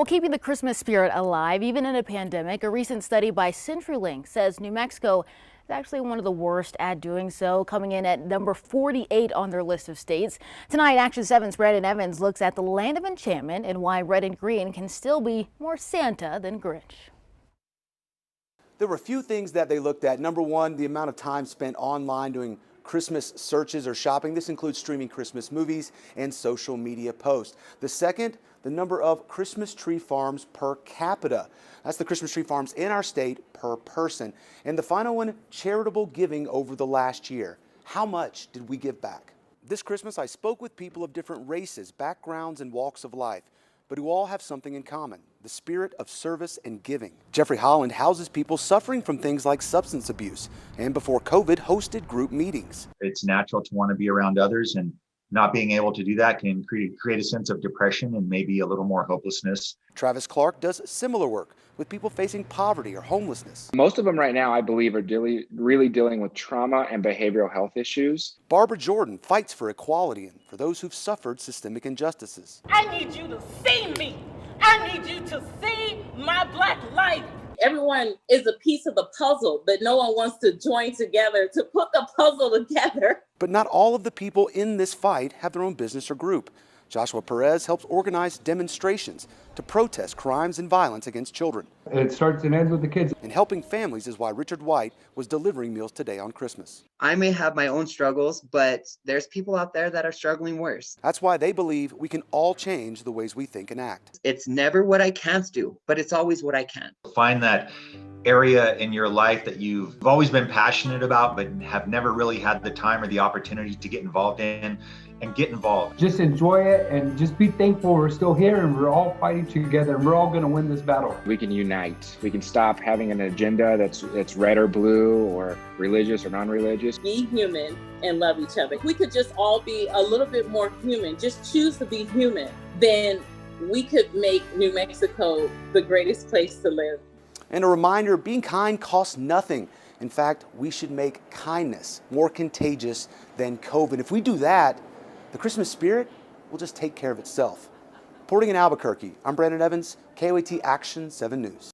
Well, keeping the Christmas spirit alive, even in a pandemic, a recent study by CenturyLink says New Mexico is actually one of the worst at doing so, coming in at number 48 on their list of states. Tonight, Action 7's Brandon Evans looks at the land of enchantment and why red and green can still be more Santa than Grinch. There were a few things that they looked at. Number one, the amount of time spent online doing Christmas searches or shopping. This includes streaming Christmas movies and social media posts. The second, the number of Christmas tree farms per capita. That's the Christmas tree farms in our state per person. And the final one, charitable giving over the last year. How much did we give back? This Christmas, I spoke with people of different races, backgrounds, and walks of life, but who all have something in common: the spirit of service and giving. Jeffrey Holland houses people suffering from things like substance abuse, and before COVID, hosted group meetings. It's natural to want to be around others, and not being able to do that can create a sense of depression and maybe a little more hopelessness. Travis Clark does similar work with people facing poverty or homelessness. Most of them right now, I believe, are really dealing with trauma and behavioral health issues. Barbara Jordan fights for equality and for those who've suffered systemic injustices. I need you to see me. I need you to see my Black life. Everyone is a piece of the puzzle, but no one wants to join together to put the puzzle together. But not all of the people in this fight have their own business or group. Joshua Perez helps organize demonstrations to protest crimes and violence against children. It starts and ends with the kids. And helping families is why Richard White was delivering meals today on Christmas. I may have my own struggles, but there's people out there that are struggling worse. That's why they believe we can all change the ways we think and act. It's never what I can't do, but it's always what I can. Find that area in your life that you've always been passionate about, but have never really had the time or the opportunity to get involved in, and get involved. Just enjoy it and just be thankful we're still here and we're all fighting together and we're all going to win this battle. We can unite. We can stop having an agenda that's red or blue or religious or non-religious. Be human and love each other. If we could just all be a little bit more human, just choose to be human, then we could make New Mexico the greatest place to live. And a reminder, being kind costs nothing. In fact, we should make kindness more contagious than COVID. If we do that, the Christmas spirit will just take care of itself. Reporting in Albuquerque, I'm Brandon Evans, KOAT Action 7 News.